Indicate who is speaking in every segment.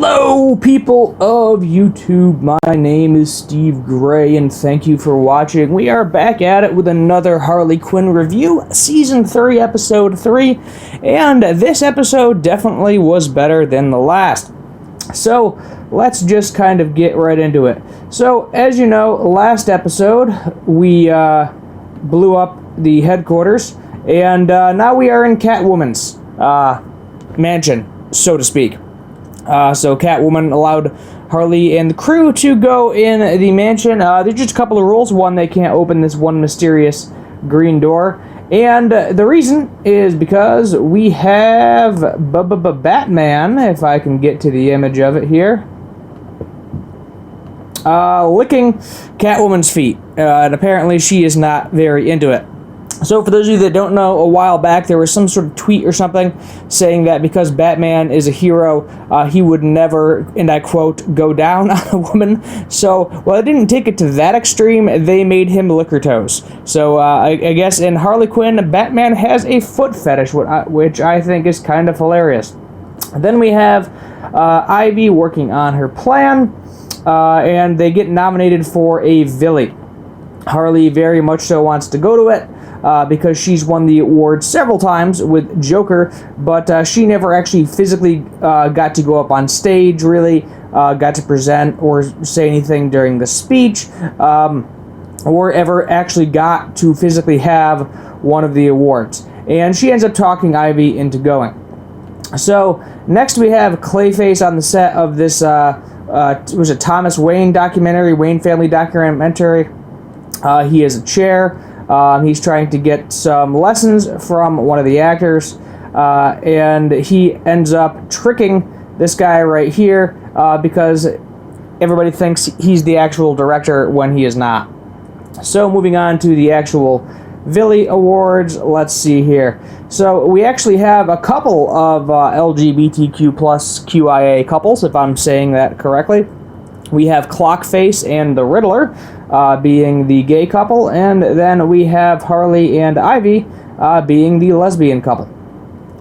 Speaker 1: Hello, people of YouTube. My name is Steve Gray, and thank you for watching. We are back at it with another Harley Quinn review, Season 3, Episode 3, and this episode definitely was better than the last. So, let's just kind of get right into it. So, as you know, last episode, we blew up the headquarters, and now we are in Catwoman's mansion, so to speak. So Catwoman allowed Harley and the crew to go in the mansion. There's just a couple of rules. One, they can't open this one mysterious green door. And the reason is because we have Batman, if I can get to the image of it here, licking Catwoman's feet. And apparently she is not very into it. So for those of you that don't know, a while back there was some sort of tweet or something saying that because Batman is a hero, he would never, and I quote, go down on a woman. So while they didn't take it to that extreme, they made him lick her toes. So I guess in Harley Quinn, Batman has a foot fetish, which I think is kind of hilarious. Then we have Ivy working on her plan, and they get nominated for a Villy. Harley very much so wants to go to it. Because she's won the award several times with Joker, but she never actually physically got to go up on stage, really, got to present or say anything during the speech, or ever actually got to physically have one of the awards. And she ends up talking Ivy into going. So, next we have Clayface on the set of this, was it Thomas Wayne documentary, Wayne family documentary. He is a chair. He's trying to get some lessons from one of the actors, and he ends up tricking this guy right here because everybody thinks he's the actual director when he is not. So moving on to the actual Villy Awards, let's see here. So we actually have a couple of LGBTQ plus QIA couples, if I'm saying that correctly. We have Clockface and the Riddler being the gay couple, and then we have Harley and Ivy being the lesbian couple.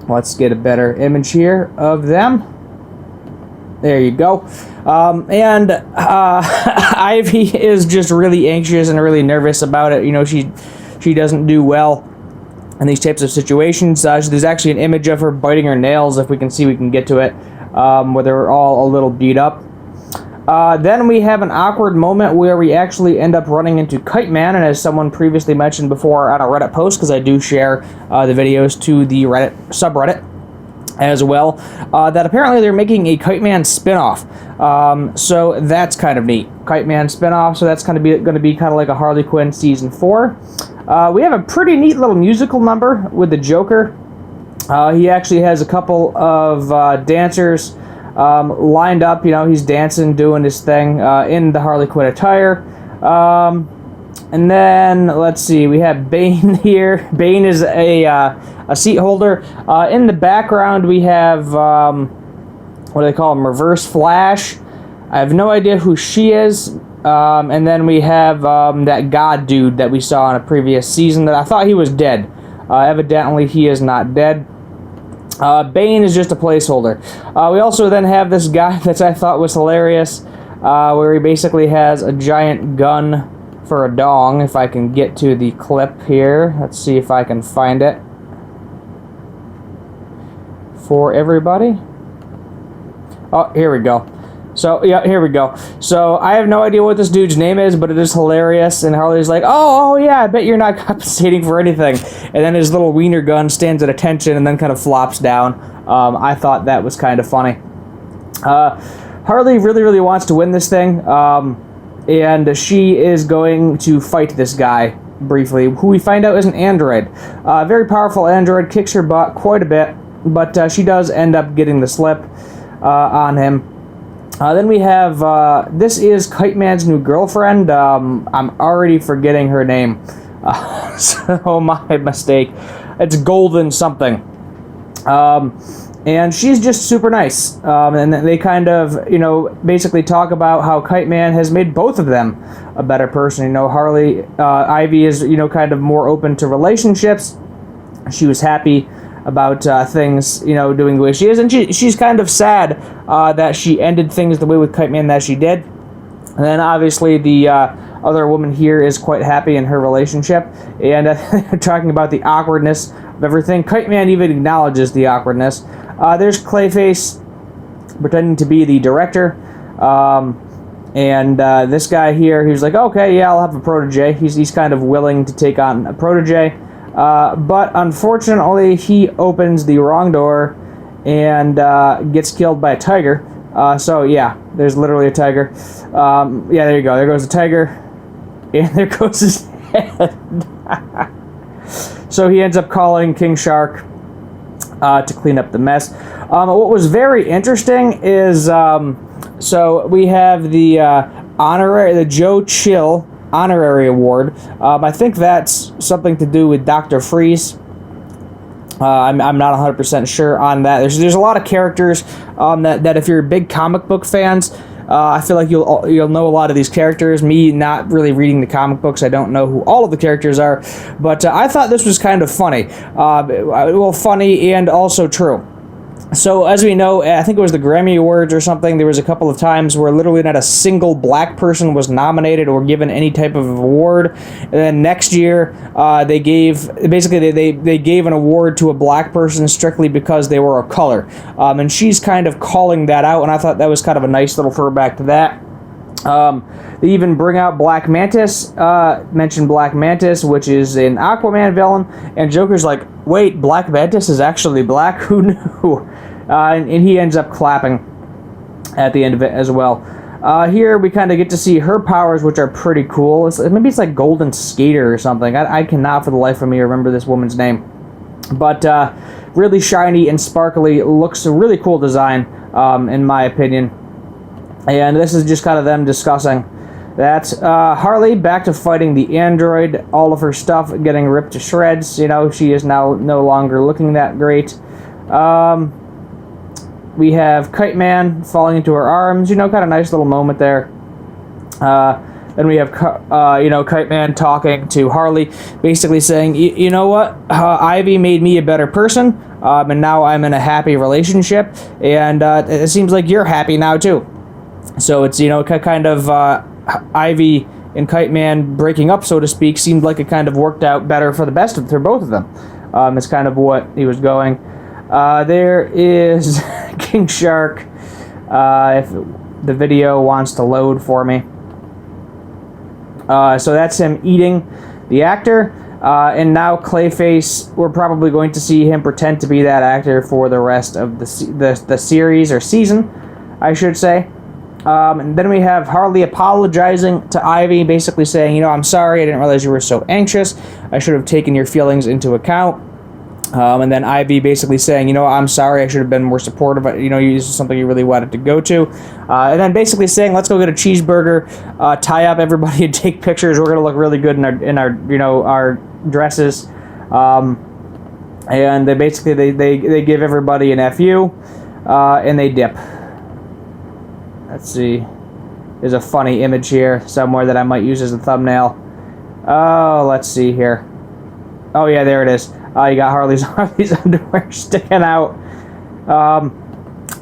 Speaker 1: Let's get a better image here of them. There you go. And Ivy is just really anxious and really nervous about it. You know, she doesn't do well in these types of situations. There's actually an image of her biting her nails, if we can see, we can get to it, where they're all a little beat up. Then we have an awkward moment where we actually end up running into Kite Man, and as someone previously mentioned before on a Reddit post, because I do share the videos to the Reddit subreddit as well, that apparently they're making a Kite Man spinoff. So that's kind of neat. Kite Man spinoff, so that's going to be kind of like a Harley Quinn Season 4. We have a pretty neat little musical number with the Joker. He actually has a couple of dancers lined up. You know, he's dancing, doing his thing in the Harley Quinn attire. And then, let's see, we have Bane here. Bane is a seat holder. In the background, we have, what do they call him, Reverse Flash. I have no idea who she is. And then we have that God dude that we saw in a previous season that I thought he was dead. Evidently, he is not dead. Bane is just a placeholder. We also then have this guy that I thought was hilarious, where he basically has a giant gun for a dong, if I can get to the clip here. Let's see if I can find it for everybody. Oh, here we go. So, yeah, here we go. So, I have no idea what this dude's name is, but it is hilarious. And Harley's like, oh, yeah, I bet you're not compensating for anything. And then his little wiener gun stands at attention and then kind of flops down. I thought that was kind of funny. Harley really, really wants to win this thing. And she is going to fight this guy, briefly, who we find out is an android. Very powerful android, kicks her butt quite a bit. But she does end up getting the slip on him. Then we have, this is Kite Man's new girlfriend. I'm already forgetting her name. So my mistake. It's Golden something. And she's just super nice. And they kind of, you know, basically talk about how Kite Man has made both of them a better person. You know, Ivy is, you know, kind of more open to relationships. She was happy about things, doing the way she is, and she's kind of sad that she ended things the way with Kite Man that she did. And then obviously the other woman here is quite happy in her relationship, and talking about the awkwardness of everything. Kite Man even acknowledges the awkwardness. There's Clayface pretending to be the director, and this guy here, he's like, okay, yeah, I'll have a protege. He's kind of willing to take on a protege, but unfortunately he opens the wrong door and gets killed by a tiger. So yeah, there's literally a tiger. Yeah, there you go. There goes the tiger, and there goes his head. So he ends up calling King Shark to clean up the mess. What was very interesting is, so we have the the Joe Chill honorary award. I think that's something to do with Dr. Freeze. I'm not 100% sure on that. There's a lot of characters that if you're big comic book fans, I feel like you'll know a lot of these characters. Me not really reading the comic books, I don't know who all of the characters are, but I thought this was kind of funny. Well, funny and also true. So, as we know, I think it was the Grammy Awards or something, there was a couple of times where literally not a single black person was nominated or given any type of award. And then next year, they gave an award to a black person strictly because they were of color. And she's kind of calling that out, and I thought that was kind of a nice little throwback to that. They even bring out Black Mantis, mention Black Mantis, which is an Aquaman villain, and Joker's like, wait, Black Mantis is actually black? Who knew? And he ends up clapping at the end of it as well. Here we kind of get to see her powers, which are pretty cool. Maybe it's like Golden Skater or something. I cannot for the life of me remember this woman's name. But really shiny and sparkly, looks a really cool design, in my opinion. And this is just kind of them discussing that. Harley back to fighting the android, all of her stuff getting ripped to shreds. She is now no longer looking that great. We have Kite Man falling into her arms, kind of nice little moment there. Then we have, Kite Man talking to Harley, basically saying, you know what, Ivy made me a better person, and now I'm in a happy relationship, and it seems like you're happy now too. So it's, kind of Ivy and Kite Man breaking up, so to speak, seemed like it kind of worked out better for both of them. It's kind of what he was going. There is King Shark, if the video wants to load for me. So that's him eating the actor. And now Clayface, we're probably going to see him pretend to be that actor for the rest of the series, or season, I should say. And then we have Harley apologizing to Ivy, basically saying, I'm sorry, I didn't realize you were so anxious. I should have taken your feelings into account. And then Ivy basically saying, I'm sorry, I should have been more supportive. This is something you really wanted to go to. And then basically saying, let's go get a cheeseburger, tie up everybody and take pictures. We're going to look really good in our dresses. And they basically, they give everybody an FU, and they dip. Let's see. There's a funny image here somewhere that I might use as a thumbnail. Oh, let's see here. Oh, yeah, there it is. You got Harley's underwear sticking out.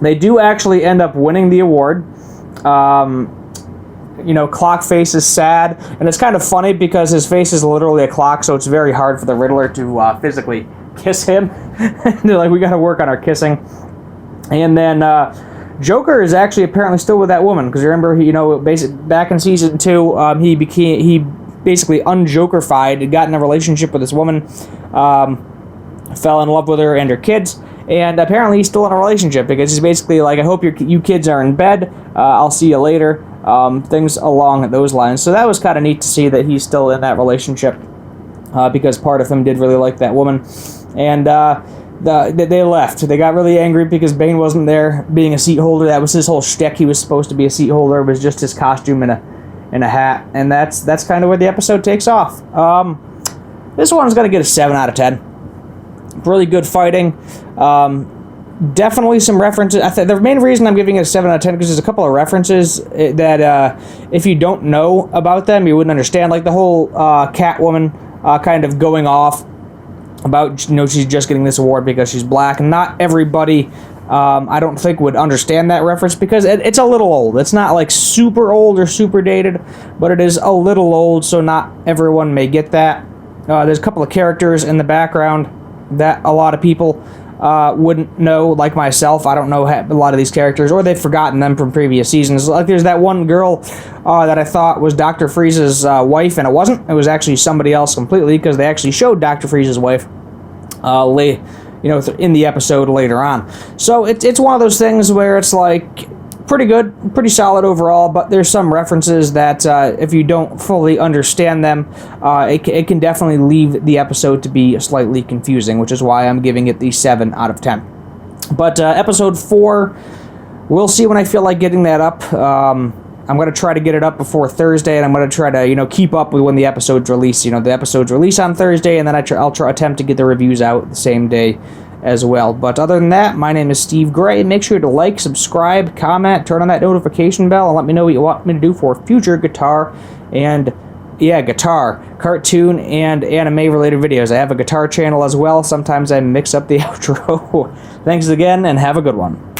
Speaker 1: They do actually end up winning the award. Clockface is sad, and it's kind of funny because his face is literally a clock, so it's very hard for the Riddler to physically kiss him. They're like, we got to work on our kissing. And then Joker is actually apparently still with that woman, because remember, back in season 2, he basically unjokerified, got in a relationship with this woman, fell in love with her and her kids, and apparently he's still in a relationship, because he's basically like, I hope you kids are in bed, I'll see you later, things along those lines. So that was kind of neat to see that he's still in that relationship, because part of him did really like that woman. And they left. They got really angry because Bane wasn't there being a seat holder. That was his whole shtick. He was supposed to be a seat holder. It was just his costume and a hat. And that's kind of where the episode takes off. This one's going to get a 7 out of 10. Really good fighting. Definitely some references. The main reason I'm giving it a 7 out of 10 because there's a couple of references that if you don't know about them, you wouldn't understand. Like the whole Catwoman kind of going off about, you know, she's just getting this award because she's black. And not everybody, I don't think, would understand that reference because it's a little old. It's not like super old or super dated, but it is a little old, so not everyone may get that. There's a couple of characters in the background that a lot of people wouldn't know, like myself. I don't know a lot of these characters, or they've forgotten them from previous seasons. Like there's that one girl that I thought was Dr. Freeze's wife, and it wasn't. It was actually somebody else completely, because they actually showed Dr. Freeze's wife in the episode later on. So it's one of those things where it's like pretty good, pretty solid overall, but there's some references that if you don't fully understand them, it can definitely leave the episode to be slightly confusing, which is why I'm giving it the 7 out of 10. But episode 4, we'll see when I feel like getting that up. I'm going to try to get it up before Thursday, and I'm going to try to, keep up with when the episodes release. The episodes release on Thursday, and then I'll attempt to get the reviews out the same day as well. But other than that, my name is Steve Gray. Make sure to like, subscribe, comment, turn on that notification bell, and let me know what you want me to do for future guitar, cartoon, and anime-related videos. I have a guitar channel as well. Sometimes I mix up the outro. Thanks again, and have a good one.